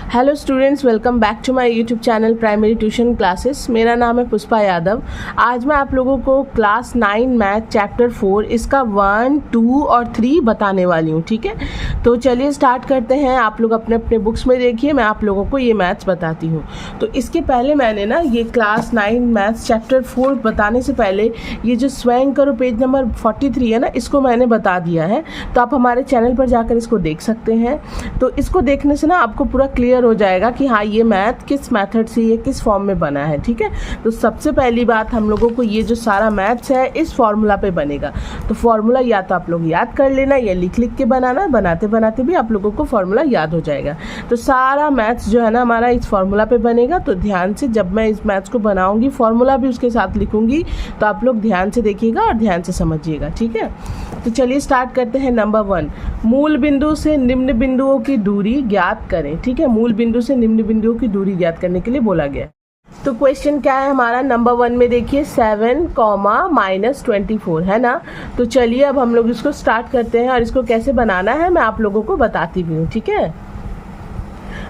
Hello students, welcome back to my YouTube channel primary tuition classes. मेरा नाम है पुष्पा यादव। आज मैं आप लोगों को क्लास 9 मैथ चैप्टर 4 इसका 1, 2 और 3 बताने वाली हूँ। ठीक है, तो चलिए स्टार्ट करते हैं। आप लोग अपने अपने बुक्स में देखिए, मैं आप लोगों को ये मैथ्स बताती हूँ। तो इसके पहले मैंने ना ये क्लास 9 मैथ्स चैप्टर 4 बताने से पहले ये जो स्वयं करो पेज नंबर 43 है ना, इसको मैंने बता दिया है। तो आप हमारे चैनल पर जाकर इसको देख सकते हैं। तो इसको देखने से ना आपको पूरा क्लियर हो जाएगा कि हाँ, ये मैथ किस मेथड से, ये किस फॉर्म में बना है। ठीक है, तो सबसे पहली बात हम लोगों को ये जो सारा मैथ्स है इस फॉर्मूला पे बनेगा। तो फॉर्मूला या तो आप लोग याद कर लेना या लिख लिख के बनाना, बनाते बनाते भी आप लोगों को फॉर्मूला याद हो जाएगा। तो सारा मैथ्स जो है ना हमारा इस फॉर्मूला पे बनेगा। तो ध्यान से जब मैं इस मैथ्स को बनाऊंगी, फॉर्मूला भी उसके साथ लिखूंगी, तो आप लोग ध्यान से देखिएगा और ध्यान से समझिएगा। ठीक है, तो चलिए स्टार्ट करते हैं। नंबर 1, मूल बिंदु से निम्न बिंदुओं की दूरी ज्ञात करें। ठीक है, मूल बिंदु से निम्न बिंदुओं की दूरी ज्ञात करने के लिए बोला गया। तो क्वेश्चन क्या है हमारा, नंबर 1 में देखिए 7, -24 है ना। तो चलिए अब हम लोग इसको स्टार्ट करते हैं और इसको कैसे बनाना है मैं आप लोगों को बताती भी हूँ। ठीक है,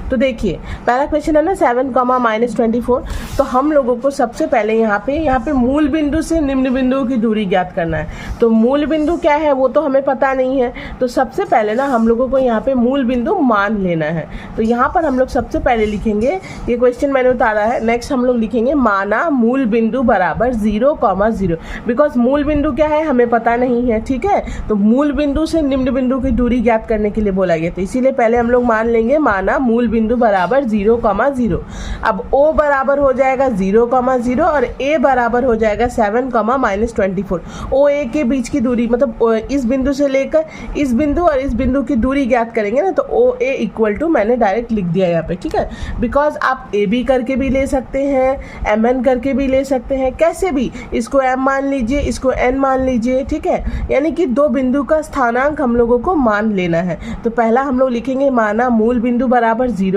तो देखिए पहला क्वेश्चन है ना 7, -24। तो हम लोगों को सबसे पहले यहाँ पे मूल बिंदु से निम्न बिंदुओं की दूरी ज्ञात करना है। तो मूल बिंदु क्या है वो तो हमें पता नहीं है। तो सबसे पहले ना हम लोगों को यहाँ पे मूल बिंदु मान लेना है। तो यहाँ पर हम लोग सबसे पहले लिखेंगे, ये क्वेश्चन मैंने उतारा है। नेक्स्ट हम लोग लिखेंगे माना मूल बिंदु बराबर 0, बिकॉज मूल बिंदु क्या है हमें पता नहीं है। ठीक है, तो मूल बिंदु से निम्न बिंदु की दूरी ज्ञात करने के लिए बोला गया। तो इसीलिए पहले हम लोग मान लेंगे माना मूल बिंदु बराबर 0, अब O बराबर हो जाएगा 0, और A बराबर हो जाएगा 7, -24। O A के बीच की दूरी मतलब इस बिंदु से लेकर इस बिंदु और इस बिंदु की दूरी ज्ञात करेंगे ना, तो O A इक्वल टू मैंने डायरेक्ट लिख दिया यहाँ पे। ठीक है, बिकॉज आप A B करके भी ले सकते हैं, MN करके भी ले सकते हैं, कैसे भी। इसको M मान लीजिए, इसको N मान लीजिए। ठीक है, यानी कि दो बिंदु का स्थानांक हम लोगों को मान लेना है। तो पहला हम लोग लिखेंगे माना मूल बिंदु बराबर 0,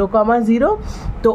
तो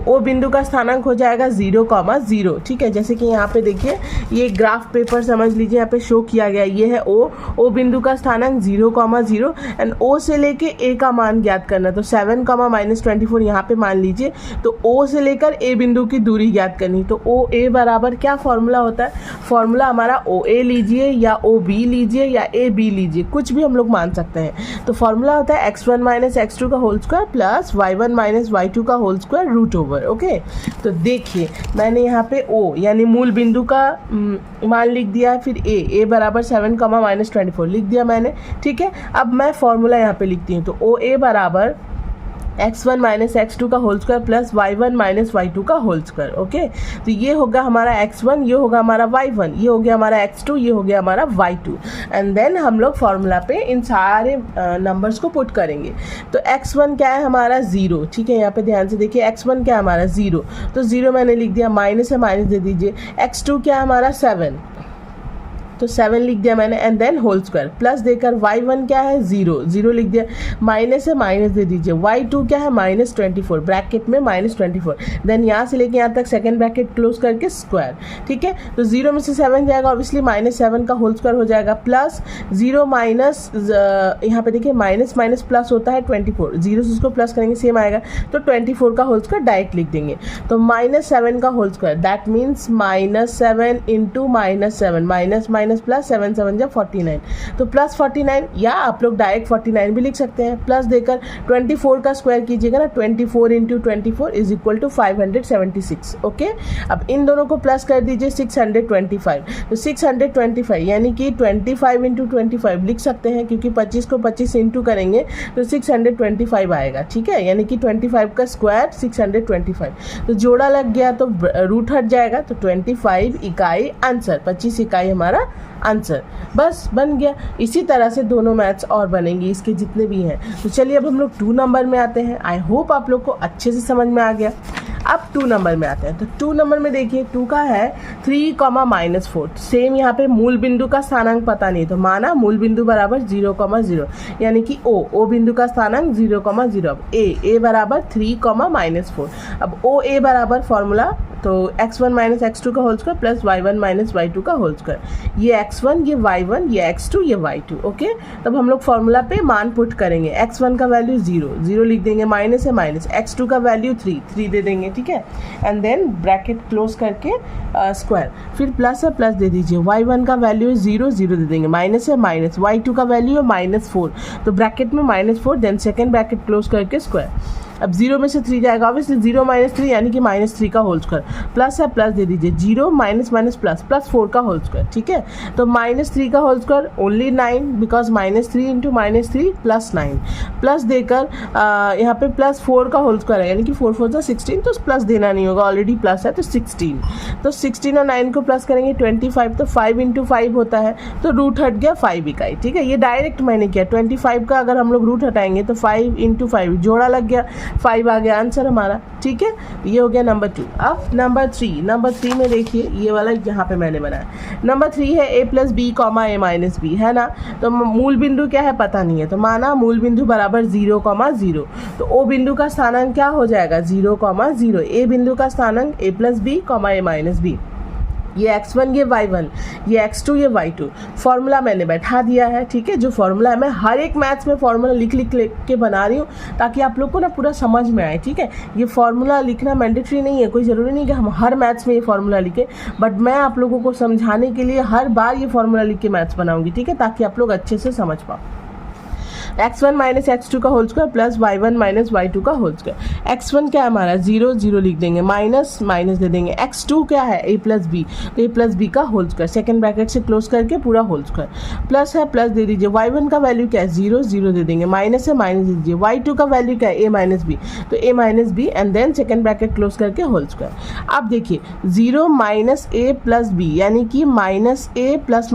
O बिंदु का स्थानांक हो जाएगा 0, ठीक है। जैसे कि यहाँ पे देखिए ये ग्राफ पेपर समझ लीजिए, यहाँ पे शो किया गया, ये है O बिंदु का स्थानांक 0, एंड O से लेके A का मान ज्ञात करना। तो 7, -24 यहाँ पे मान लीजिए। तो O से लेकर A बिंदु की दूरी ज्ञात करनी। तो OA बराबर क्या फॉर्मूला होता है, फॉर्मूला हमारा OA लीजिए या OB लीजिए या AB लीजिए, कुछ भी हम लोग मान सकते हैं। तो फॉर्मूला होता है x1 - x2 का whole square plus y1 - y2 का होल स्क्वायर √ओवर। ओके, तो देखिए मैंने यहाँ पे O यानी मूल बिंदु का मान लिख दिया, फिर A बराबर 7, -24 लिख दिया मैंने। ठीक है, अब मैं फॉर्मूला यहाँ पे लिखती हूँ। तो OA बराबर x1 - x2 का whole square plus y1 - y2 का होल स्क्वायर। ओके, तो ये होगा हमारा x1, ये होगा हमारा y1, ये हो गया हमारा x2, ये हो गया हमारा y2, एंड देन हम लोग फॉर्मूला पे इन सारे नंबर्स को पुट करेंगे। तो x1 क्या है हमारा 0। ठीक है, यहाँ पे ध्यान से देखिए x1 क्या है हमारा 0, तो 0 मैंने लिख दिया, माइनस है माइनस दे दीजिए। x2 क्या है हमारा 7, तो 7 लिख दिया मैंने, and then whole square plus देकर y1 क्या है 0 लिख दिया, माइनस है माइनस दे दीजिए। y2 क्या है -24, ब्रैकेट में -24, देन यहाँ से लेके यहाँ तक सेकंड ब्रैकेट क्लोज करके स्क्वायर। ठीक है, तो 0 में से 7 जाएगा, ऑब्वियसली -7 का होल स्क्वायर हो जाएगा, प्लस 0 माइनस यहाँ पे देखिए माइनस माइनस प्लस होता है 24, 0 से उसको प्लस करेंगे सेम आएगा, तो 24 का होल स्क्वायर डायरेक्ट लिख देंगे। तो -7 का whole square that means -7 into -7, minus plus 7 7 जा 49, तो प्लस 49, या आप लोग डायरेक्ट 49 भी लिख सकते हैं। प्लस देकर 24 का स्क्वायर कीजिएगा ना, 24 into 24 is equal to 576। Okay, अब इन दोनों को प्लस कर दीजिए 625, तो 625 यानी कि 25 इंटू 25 लिख सकते हैं, क्योंकि 25 को 25 इंटू करेंगे तो 625 आएगा। ठीक है, यानी कि 25 का स्क्वायर 625, तो जोड़ा लग गया तो रूट हट जाएगा, तो 25 इकाई आंसर, 25 इकाई हमारा आंसर, बस बन गया। इसी तरह से दोनों मैथ्स और बनेंगे इसके जितने भी हैं। तो चलिए अब हम लोग 2 नंबर में आते हैं। आई होप आप लोग को अच्छे से समझ में आ गया। अब 2 नंबर में आते हैं। तो 2 नंबर में देखिए 2 का है 3, -4। सेम यहाँ पे मूल बिंदु का स्थानांक पता नहीं, तो माना मूल बिंदु बराबर 0, 0, यानी कि ओ बिंदु का स्थानांक 0, 0। अब ए बराबर 3, -4। अब ओ ए बराबर फॉर्मूला तो x1 - x2 का whole square plus y1 - y2 का होल स्क्वायर। ये x1, ये y1, ये x2, ये y2। ओके, तब हम लोग फॉर्मूला पे मान पुट करेंगे। x1 का वैल्यू 0, 0 लिख देंगे, माइनस है माइनस। x2 का वैल्यू 3, 3 दे देंगे, ठीक है। एंड देन ब्रैकेट क्लोज करके स्क्वायर, फिर प्लस है प्लस दे दीजिए। y1 का वैल्यू है 0, 0 दे देंगे, माइनस है माइनस। y2 का वैल्यू है -4, तो ब्रैकेट में -4, देन सेकेंड ब्रैकेट क्लोज करके स्क्वायर। अब 0 में से 3 जाएगा, ऑब्वियसली 0 - 3 यानी कि -3 का होल स्क्वायर। प्लस है प्लस दे दीजिए, 0 माइनस प्लस 4 का होल स्क्वायर, ठीक है। तो -3 का whole square only 9, because -3 × -3 + 9। Plus देकर यहाँ पे +4 का होल स्क्वायर है, यानी कि 4 4 = 16, तो प्लस देना नहीं होगा, ऑलरेडी प्लस है, तो 16। तो 16 और 9 को प्लस करेंगे 25, तो 5 × 5 होता है, तो रूट हट गया 5 इकाई, ठीक है। ये डायरेक्ट मैंने किया। 25 का अगर हम लोग रूट हटाएंगे तो 5 × 5 जोड़ा लग गया, 5 आ गया आंसर हमारा, ठीक है। ये हो गया नंबर 2। अब नंबर 3 में देखिए, ये वाला यहाँ पे मैंने बनाया। नंबर 3 है a + b, a - b, है ना। तो मूल बिंदु क्या है पता नहीं है, तो माना मूल बिंदु बराबर 0, 0। तो o बिंदु का स्थानांक क्या हो जाएगा, 0, 0। a बिंदु का स्थानांक a + b, a - b। ये x1, ये y1, ये x2, ये y2। फॉर्मूला मैंने बैठा दिया है, ठीक है। जो फॉर्मूला है, मैं हर एक मैथ्स में फॉर्मूला लिख के बना रही हूँ, ताकि आप लोग को ना पूरा समझ में आए, ठीक है। ये फॉर्मूला लिखना मैंडेटरी नहीं है, कोई ज़रूरी नहीं कि हम हर मैथ्स में ये फॉर्मूला लिखें, बट मैं आप लोगों को समझाने के लिए हर बार ये फॉर्मूला लिख के मैथ्स बनाऊँगी, ठीक है, ताकि आप लोग अच्छे से समझ पाओ। x1 - x2 का whole square plus y1 - y2 का होल स्क्वायर। x1 क्या है हमारा 0, 0 लिख देंगे, माइनस माइनस दे देंगे। x2 क्या है a + b, तो a + b का होल स्क्वायर, सेकेंड ब्रैकेट से क्लोज करके पूरा होल स्क्वायर। प्लस है प्लस दे दीजिए। y1 का वैल्यू क्या है 0, 0 दे देंगे, माइनस है माइनस दे दीजिए। y2 का वैल्यू क्या है a - b, तो a - b and then second bracket close करके होल स्क्वायर। अब देखिए 0 - a + b, यानी कि -a +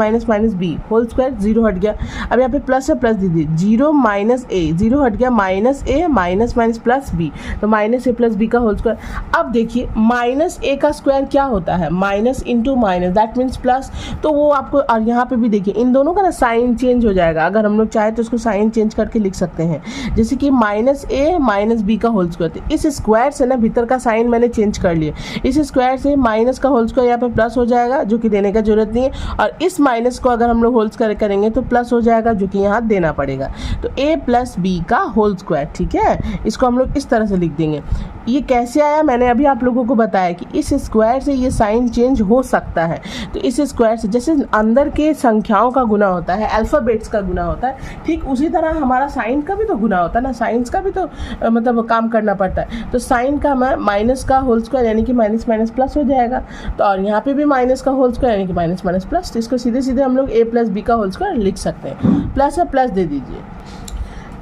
-b होल स्क्वायर, 0 हट गया। अब यहाँ पे प्लस है प्लस दीजिए, 0 - a, 0 हट गया, -a माइनस प्लस b, तो -a + b का होल स्क्वायर। अब देखिए -a का स्क्वायर क्या होता है, minus into minus, that means plus. तो वो आपको, और यहाँ पे भी देखिए इन दोनों का ना साइन चेंज हो जाएगा। अगर हम लोग चाहे तो उसको साइन चेंज करके लिख सकते हैं, जैसे कि -a - b का होल स्क्वायर। तो इस स्क्वायर से ना भीतर का साइन मैंने चेंज कर लिया। इस स्क्वायर से माइनस का होल स्क्वायर यहाँ पे प्लस हो जाएगा, जो कि देने का जरूरत नहीं है, और इस माइनस को अगर हम लोग होल स्क्वायर करेंगे तो प्लस हो जाएगा, जो कि यहाँ देना पड़ेगा। तो a + b का होल स्क्वायर, ठीक है। इसको हम लोग इस तरह से लिख देंगे। ये कैसे आया, मैंने अभी आप लोगों को बताया कि इस स्क्वायर से ये साइन चेंज हो सकता है। तो इस स्क्वायर से जैसे अंदर के संख्याओं का गुना होता है, अल्फ़ाबेट्स का गुना होता है, ठीक उसी तरह हमारा साइन का भी तो गुना होता है ना, साइंस का भी तो मतलब काम करना पड़ता है। तो साइन का माइनस का होल स्क्वायर, यानी कि माइनस माइनस प्लस हो जाएगा। तो और यहाँ पे भी माइनस का होल स्क्वायर, यानी कि माइनस माइनस प्लस। तो इसको सीधे सीधे हम लोग a + b का होल स्क्वायर लिख सकते हैं। प्लस है प्लस दे दीजिए।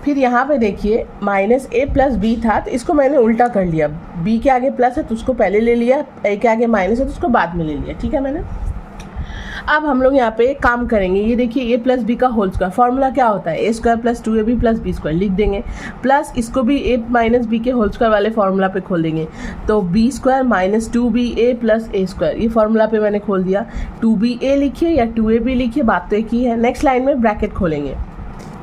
फिर यहाँ पे देखिए -a + b था, तो इसको मैंने उल्टा कर लिया। b के आगे प्लस है तो उसको पहले ले लिया, a के आगे माइनस है तो उसको बाद में ले लिया, ठीक है मैंने। अब हम लोग यहाँ पे काम करेंगे। ये देखिए a + b का होल स्क्वायर, फॉर्मूला क्या होता है, a² + 2ab + b² लिख देंगे। प्लस इसको भी a - b के होल स्क्वायर वाले फॉर्मूला पे खोल देंगे। तो b² - 2ba + a², ये फॉर्मूला पे मैंने खोल दिया। 2ba लिखिए या 2ab लिखिए, बात तो एक ही है। नेक्स्ट लाइन में ब्रैकेट खोलेंगे,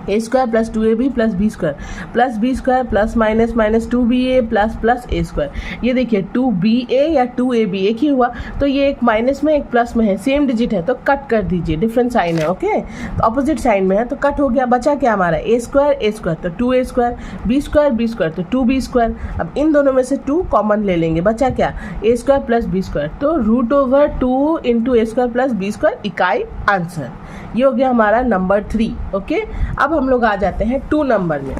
a² + 2ab + b² plus b² plus minus minus 2ba plus a²। ये देखिए 2ba या 2ab एक ही हुआ, तो ये एक माइनस में एक प्लस में है, सेम डिजिट है, तो कट कर दीजिए, डिफरेंट साइन है, ओके। तो अपोजिट साइन में है तो कट हो गया। बचा क्या हमारा a² तो 2a², b² तो 2b²। अब इन दोनों में से 2 कॉमन ले लेंगे, बचा क्या a² + b², तो √2 × a² + b² इकाई आंसर। ये हो गया हमारा नंबर 3, ओके। अब हम लोग आ जाते हैं 2 नंबर में।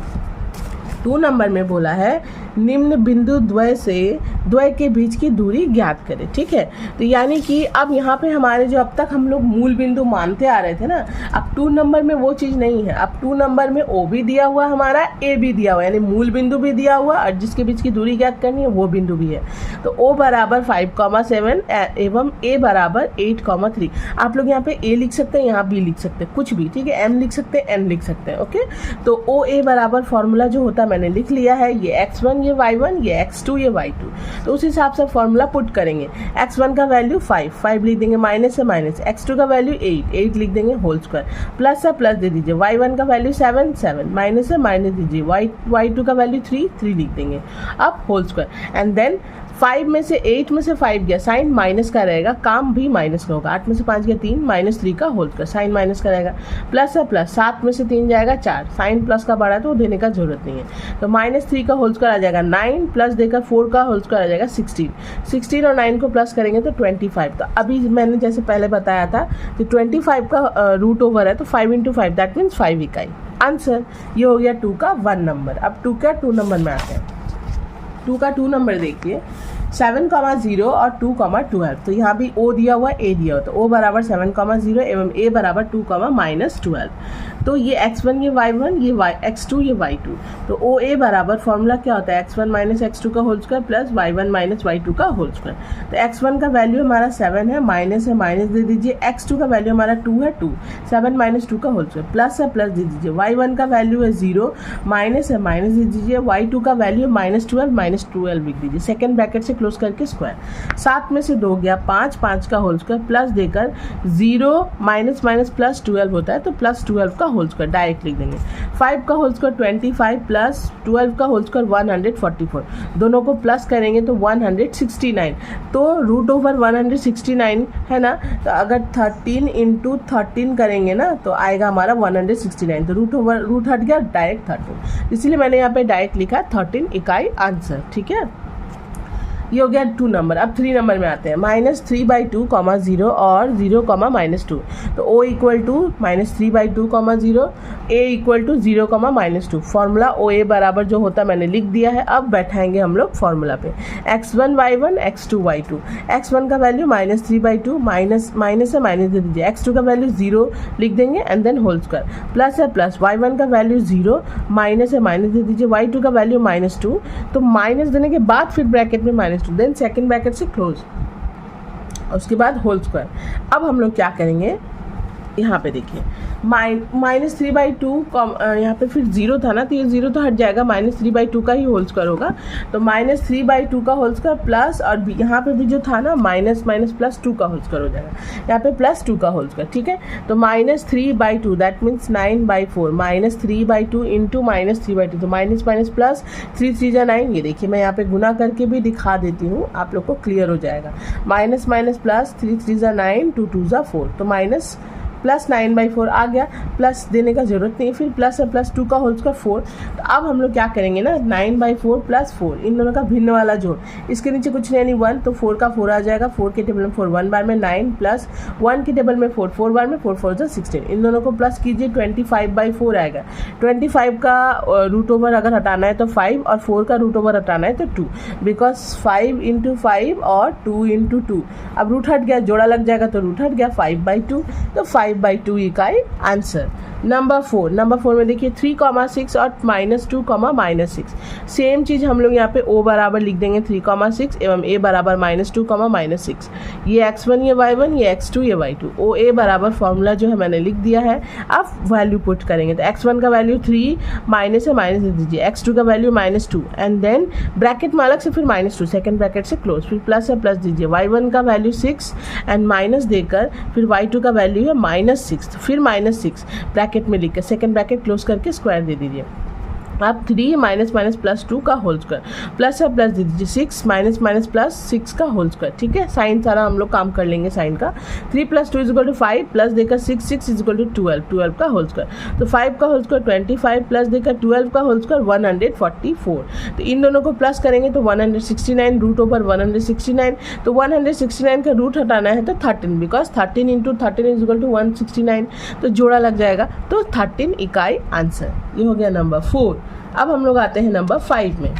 2 नंबर में बोला है निम्न बिंदु द्वय से द्वय के बीच की दूरी ज्ञात करें, ठीक है। तो यानी कि अब यहाँ पे हमारे जो अब तक हम लोग मूल बिंदु मानते आ रहे थे ना, अब 2 नंबर में वो चीज़ नहीं है। अब 2 नंबर में O भी दिया हुआ हमारा, A भी दिया हुआ, यानी मूल बिंदु भी दिया हुआ और जिसके बीच की दूरी ज्ञात करनी है वो बिंदु भी है। तो O बराबर 5,7 एवं A बराबर 8,3। आप लोग यहाँ पे A लिख सकते हैं, यहाँ B लिख सकते हैं, कुछ भी, ठीक है। M लिख सकते हैं, N लिख सकते हैं, ओके। तो OA बराबर फॉर्मूला जो होता है मैंने लिख लिया है। ये x1 ये y1 ये x2 ये y2, तो उस हिसाब से फॉर्मूला पुट करेंगे। x1 का वैल्यू 5 लिख देंगे, माइनस से माइनस, x2 का वैल्यू 8 लिख देंगे होल स्क्वायर, प्लस से प्लस दे दीजिए, y1 का वैल्यू 7 माइनस से माइनस दीजिए, y2 का वैल्यू 3 लिख देंगे, अब होल स्क्वायर। एंड देन 8 में से 5 गया, साइन माइनस का रहेगा, काम भी माइनस का होगा। 8 में से 5 गया 3, -3 का होल स्क्वायर, साइन माइनस का रहेगा, प्लस है प्लस, 7 में से 3 जाएगा 4, साइन प्लस का बढ़ा तो वो देने का जरूरत नहीं है, तो -3 का होल स्क्वायर आ जाएगा 9, प्लस देकर 4 का होल स्क्वायर आ जाएगा 16 और 9 को प्लस करेंगे तो 25। तो अभी मैंने जैसे पहले बताया था कि 25 का रूट ओवर है, तो 5 × 5 दैट मीन्स 5 इकाई। आंसर ये हो गया 2 का 1 नंबर। अब 2 का 2 नंबर में आते हैं। 2 का 2 नंबर देखिए, 7,0 और 2,12, तो यहाँ भी O दिया हुआ A दिया हुआ, तो O बराबर 7,0 एवं A बराबर 2,-12। तो ये x1 ये y1 ये x2 ये y2, तो OA बराबर फॉर्मूला क्या होता है, x1 - x2 का whole square plus y1 - y2 का होल स्क्वायर। तो x1 का वैल्यू हमारा 7 है, माइनस है माइनस दे दीजिए, x2 का वैल्यू हमारा 2 है, 7 - 2 का होल स्क्वायर, प्लस है प्लस दे दीजिए, y1 का वैल्यू है 0, माइनस है माइनस दे दीजिए, y2 का वैल्यू -12 लिख दीजिए, सेकेंड ब्रैकेट से क्लोज करके स्क्वायर, 7 में से 2 गया 5 का होल स्क्वायर, प्लस देकर 0 माइनस प्लस 12 होता है, तो प्लस 12 का होल स्क्वायर डायरेक्ट लिख देंगे। 5 का होल स्क्वायर 25 प्लस 12 का होल स्क्वायर 144, दोनों को प्लस करेंगे तो 169, तो रूट ओवर 169 है ना, तो अगर 13 × 13 करेंगे ना तो आएगा हमारा 169, तो रूट हट गया डायरेक्ट 13, इसीलिए मैंने यहाँ पे डायरेक्ट लिखा 13 इकाई आंसर। ठीक है, ये हो गया 2 नंबर। अब 3 नंबर में आते हैं, -3/2, 0 और 0, -2, तो O equal to -3/2, 0, A equal to 0, -2, formula OA बराबर जो होता है मैंने लिख दिया है। अब बैठाएंगे हम लोग फॉर्मूला पे, x1 y1 x2 y2, x1 का वैल्यू -3/2, माइनस से माइनस दे दीजिए, x2 का वैल्यू 0 लिख देंगे and then whole square, plus है प्लस, y1 का वैल्यू 0, माइनस है माइनस दे दीजिए, y2 का वैल्यू -2, तो माइनस देने के बाद फिर ब्रैकेट में -2, देन सेकेंड ब्रैकेट से क्लोज, उसके बाद होल स्क्वायर। अब हम लोग क्या करेंगे, यहाँ पे देखिए -3/2, यहाँ पे फिर 0 था ना, तो ये 0 तो हट जाएगा, -3/2 का ही होल स्क्वायर होगा, तो -3/2 का होल स्क्वायर प्लस, और यहाँ पे भी जो था ना माइनस प्लस 2 का होल स्क्वायर हो जाएगा, यहाँ पे +2 का होल स्क्वायर। ठीक है, तो -3/2 दैट मीन्स 9/4, -3/2 इंटू -3/2, तो माइनस प्लस 3 3 जा 9, ये देखिए मैं यहाँ पे गुना करके भी दिखा देती हूँ, आप लोग को क्लियर हो जाएगा, माइनस प्लस 3 3 जा 9, 2 2 जा 4, तो माइनस प्लस 9/4 आ गया, प्लस देने का जरूरत नहीं, फिर प्लस है प्लस 2 का होल स्क्वायर 4, तो अब हम लोग क्या करेंगे ना, 9/4 + 4, इन दोनों का भिन्न वाला जोड़, इसके नीचे कुछ नहीं 1, तो 4 का 4 आ जाएगा, 4 के टेबल में 4 1 बार में 9 प्लस 1 के टेबल में 4 4 बार में 4 4 जा 16, इन दोनों को प्लस कीजिए, 25/4 आएगा। 25 का रूट ओवर अगर हटाना है तो 5, और 4 का रूट ओवर हटाना है तो 2, बिकॉज 5 × 5 और 2 × 2, अब रूट हट गया, जोड़ा लग जाएगा तो रूट हट गया, 5/2, तो 5/2 इकाई आंसर। नंबर 4 में देखिए 3,6 और -2, -6, सेम चीज़ हम लोग यहाँ पे O बराबर लिख देंगे 3,6 एवं A बराबर -2, -6, ये x1 ये y1 ये x2 ये y2, OA बराबर फॉर्मूला जो है मैंने लिख दिया है। अब वैल्यू पुट करेंगे, तो x1 का वैल्यू 3, माइनस है माइनस दे दीजिए, x2 का वैल्यू -2 एंड देन ब्रैकेट में अलग से फिर -2, सेकेंड ब्रैकेट से क्लोज, फिर प्लस है प्लस दीजिए, y1 का वैल्यू 6 एंड माइनस देकर फिर y2 का वैल्यू है -6, फिर -6 ब्रैकेट में लिख के सेकेंड ब्रैकेट क्लोज करके स्क्वायर दे दीजिए। आप 3 माइनस प्लस 2 का होल स्क्वायर, प्लस है प्लस दे दीजिए, 6 माइनस प्लस 6 का होल स्क्वायर। ठीक है, साइन सारा हम लोग काम कर लेंगे साइन का, 3 + 2 = 5, प्लस देकर 6 = 12 का होल स्क्वायर, तो 5 का होल स्क्वायर 25 प्लस देकर 12 का होल स्क्वायर 144, तो इन दोनों को प्लस करेंगे तो 169, रूट ओवर 169, तो 169 का रूट हटाना है तो 13, बिकॉज 13 × 13 = 169, तो जोड़ा लग जाएगा, तो 13 इकाई आंसर। ये हो गया नंबर 4। अब हम लोग आते हैं नंबर 5 में।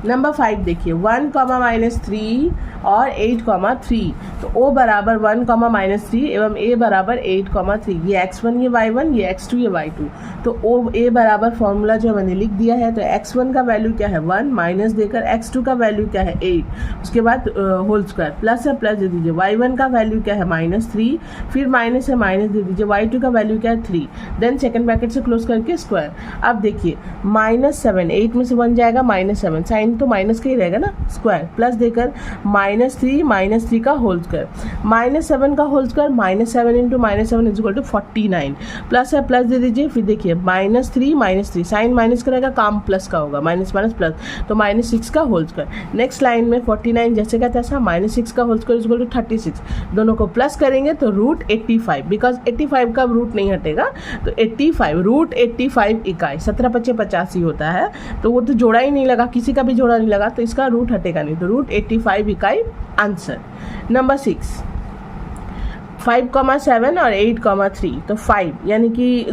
नंबर 5 देखिए 1 कॉमा -3 और 8 कॉमा 3, तो O बराबर 1 कॉमा -3 एवं A बराबर 8 कॉमा 3, ये x1 ये y1 ये x2 ये y2, तो O A बराबर फॉर्मूला जो मैंने लिख दिया है, तो x1 का वैल्यू क्या है 1 माइनस देकर x2 का वैल्यू क्या है 8, उसके बाद होल स्क्वायर प्लस है प्लस दे दीजिए, y1 का वैल्यू क्या है -3, फिर माइनस है माइनस दे दीजिए, y2 का वैल्यू क्या है 3, देन सेकंड ब्रैकेट से क्लोज करके स्क्वायर। अब देखिए -7, 8 में से 1 जाएगा -7, साइन तो माइनस का ही रहेगा ना, स्क्वायर प्लस देकर -3 का होल स्क्वायर, -7 का whole square, -7 into -7 is equal to 49, plus है प्लस दे दीजिए, फिर देखिए -3 साइन माइनस का रहेगा, काम प्लस का होगा, माइनस माइनस प्लस, तो -6 का होल स्क्वायर। नेक्स्ट लाइन में 49 जैसे का तैसा, -6 का whole square is equal to 36, दोनों को प्लस करेंगे तो √85, बिकॉज 85 का रूट नहीं हटेगा, तो 85 √85 इकाई, 17 × 85 होता है, तो वो तो जोड़ा ही नहीं लगा, किसी का भी जोड़ा नहीं लगा, तो इसका रूट हटेगा नहीं, तो √85 इकाई आंसर। नंबर 6 5,7 और 8,3, तो 5 यानी कि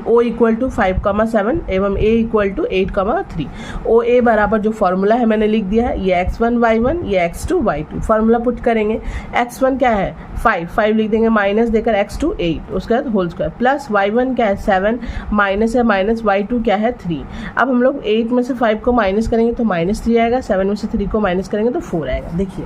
O इक्वल टू 5,7 एवं A इक्वल टू 8,3। OA बराबर जो फॉर्मूला है मैंने लिख दिया है, ये x1 y1 ये x2 y2, फॉर्मूला पुट करेंगे, x1 क्या है 5 लिख देंगे, माइनस देकर x2 8, उसके बाद होल स्क्वायर, प्लस y1 क्या है 7, माइनस है माइनस, y2 क्या है 3। अब हम लोग 8 में से 5 को माइनस करेंगे तो -3 आएगा, 7 में से 3 को माइनस करेंगे तो 4 आएगा। देखिए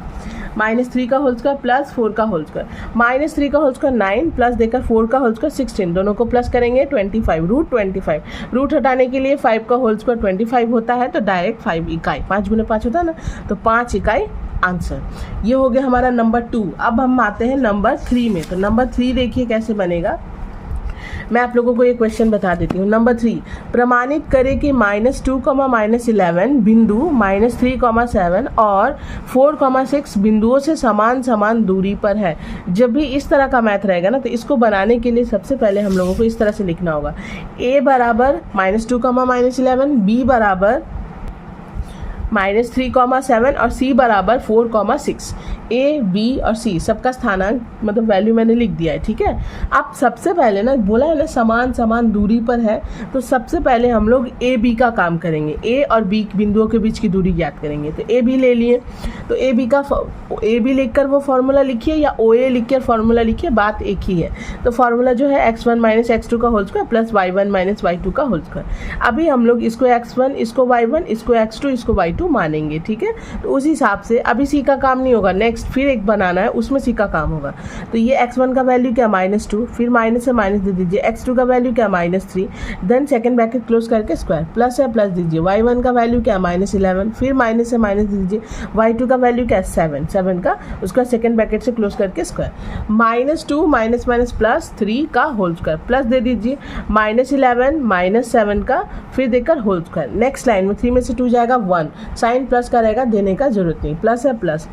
-3 का होल स्क्वायर प्लस 4 का होल स्क्वायर, -3 का होल स्क्वायर 9 प्लस देकर 4 का होल स्क्वायर 16, दोनों को प्लस करेंगे 25, √25, रूट हटाने के लिए 5 का होल स्क्वायर 25 होता है, तो डायरेक्ट 5 इकाई, 5 × 5 होता है ना, तो 5 इकाई आंसर। ये हो गया हमारा नंबर 2। अब हम आते हैं नंबर 3 में, तो नंबर 3 देखिए कैसे बनेगा, मैं आप लोगों को ये क्वेश्चन बता देती हूँ। नंबर 3, प्रमाणित करें कि -2, -11 बिंदु -3, 7 और 4, 6 बिंदुओं से समान दूरी पर है। जब भी इस तरह का मैथ रहेगा ना, तो इसको बनाने के लिए सबसे पहले हम लोगों को इस तरह से लिखना होगा, A बराबर -2, -11, B बराबर -3, 7 और C बराबर 4, 6। A, B और C सबका स्थानांक मतलब वैल्यू मैंने लिख दिया है, ठीक है। अब सबसे पहले ना बोला है ना समान दूरी पर है, तो सबसे पहले हम लोग A B का काम करेंगे, A और B बिंदुओं के बीच की दूरी ज्ञात करेंगे। तो A B ले लिए, तो A B लिखकर वो फॉर्मूला लिखिए या OA लिखकर फॉर्मूला लिखिए, बात एक ही है। तो फॉर्मूला जो है x1 - x2 का whole square plus y1 - y2 का होल स्क्वायर। अभी हम लोग इसको x1, इसको y1, इसको x2, इसको y2 मानेंगे, ठीक है। तो उस हिसाब से अभी C का काम नहीं होगा, नेक्स्ट फिर एक बनाना है, उसमें C का काम होगा। तो ये x1 का वैल्यू क्या -2, फिर माइनस से माइनस दे दीजिए, x2 का वैल्यू क्या -3, देन सेकंड ब्रैकेट क्लोज करके स्क्वायर, प्लस है प्लस दीजिए, y1 का वैल्यू क्या -11, फिर माइनस से माइनस दे दीजिए, y2 का वैल्यू क्या 7 का, उसका सेकंड ब्रैकेट से क्लोज करके स्क्वायर, -2 माइनस प्लस 3 का होल स्क्वायर, प्लस दे दीजिए -11 -7 का, फिर देकर होल स्क्वायर। नेक्स्ट लाइन में 3 में से 2 जाएगा 1, साइन प्लस का रहेगा, देने का जरूरत नहीं, प्लस है प्लस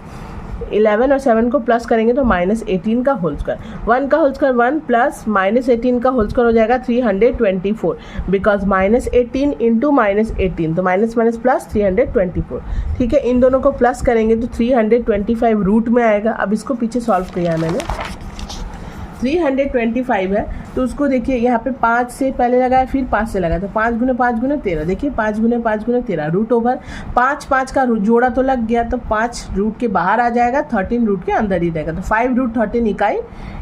11 और 7 को प्लस करेंगे तो -18 का होल स्क्वायर, 1 का होल स्क्वायर 1 प्लस -18 का होल स्क्वायर हो जाएगा 324, बिकॉज -18 इंटू -18, तो माइनस माइनस प्लस 324, ठीक है। इन दोनों को प्लस करेंगे तो 325 रूट में आएगा। अब इसको पीछे सॉल्व किया मैंने, 325 है, तो उसको देखिए यहाँ पे 5 से पहले लगाया, फिर 5 से लगाया, तो 5 × 5 × 13, देखिए 5 × 5 × 13 रूट ओवर 5 का जोड़ा तो लग गया, तो 5 रूट के बाहर आ जाएगा, 13 रूट के अंदर ही रहेगा, तो 5√13 इकाई।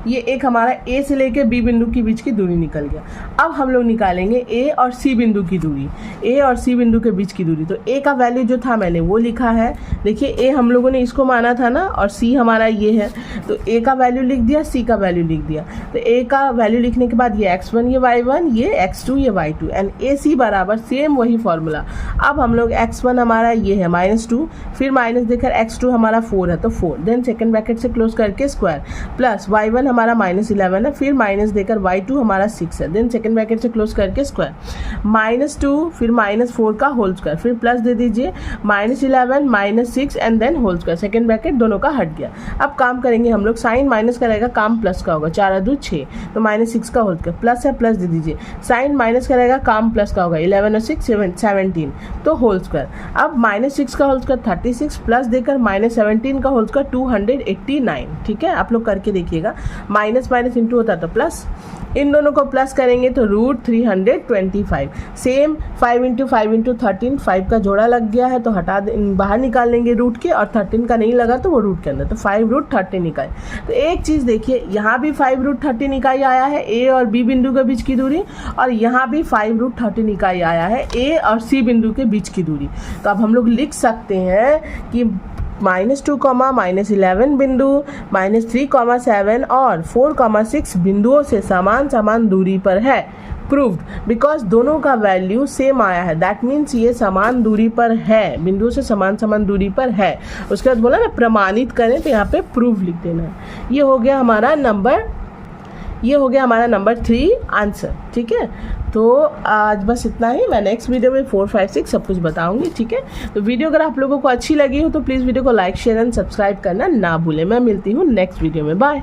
ये एक हमारा A से लेके B बिंदु के बीच की दूरी निकल गया। अब हम लोग निकालेंगे A और C बिंदु की दूरी, A और C बिंदु के बीच की दूरी। तो A का वैल्यू जो था मैंने वो लिखा है, देखिए A हम लोगों ने इसको माना था ना, और C हमारा ये है, तो A का वैल्यू लिख दिया, C का वैल्यू लिख दिया। तो A का वैल्यू लिखने के बाद ये x1 ये y1 ये x2 ये y2 एंड AC बराबर सेम वही फॉर्मूला। अब हम लोग x1 हमारा ये है -2, फिर माइनस देकर x2 हमारा 4 है, तो 4, देन सेकंड ब्रैकेट से क्लोज करके स्क्वायर, प्लस y1 हमारा -11 है, फिर माइनस देकर y2 हमारा 6 है, देन सेकंड ब्रैकेट से क्लोज करके स्क्वायर, -2 फिर -4 का होल स्क्वायर, फिर प्लस दे दीजिए, -11 -6 and then whole square, second bracket दोनों का हट गया। अब काम करेंगे हम लोग, साइन माइनस का रहेगा, काम प्लस का होगा, 4 × 2 = 6, तो -6 का होल स्क्वायर, प्लस है प्लस दे दीजिए, साइन माइनस का रहेगा, काम प्लस का होगा, 11 और 6 17, तो होल स्क्वायर। अब -6 का होल स्क्वायर 36 प्लस देकर -17 का होल स्क्वायर 289। ठीक है, आप लोग करके देखिएगा, माइनस माइनस इंटू होता तो प्लस, इन दोनों को प्लस करेंगे तो √325। सेम 5 × 5 × 13, 5 का जोड़ा लग गया है तो हटा बाहर निकाल लेंगे रूट के, और 13 का नहीं लगा तो वो रूट के अंदर, तो 5√13 इकाई। तो एक चीज़ देखिए, यहाँ भी 5√13 इकाई आया है ए और बी बिंदु के बीच की दूरी, और यहाँ भी 5√13 इकाई आया है ए और सी बिंदु के बीच की दूरी। तो अब हम लोग लिख सकते हैं कि -2, -11 बिंदु, -3, 7 और 4, 6 बिंदुओं से समान दूरी पर है। प्रूव्ड, बिकॉज दोनों का वैल्यू सेम आया है, दैट मीन्स ये समान दूरी पर है, बिंदुओं से समान दूरी पर है। उसके बाद बोला ना प्रमाणित करें, तो यहाँ पे प्रूव लिख देना है। ये हो गया हमारा नंबर 3 आंसर। ठीक है, तो आज बस इतना ही। मैं नेक्स्ट वीडियो में 4, 5, 6 सब कुछ बताऊंगी। ठीक है, तो वीडियो अगर आप लोगों को अच्छी लगी हो तो प्लीज़ वीडियो को लाइक, शेयर एंड सब्सक्राइब करना ना भूलें। मैं मिलती हूँ नेक्स्ट वीडियो में, बाय।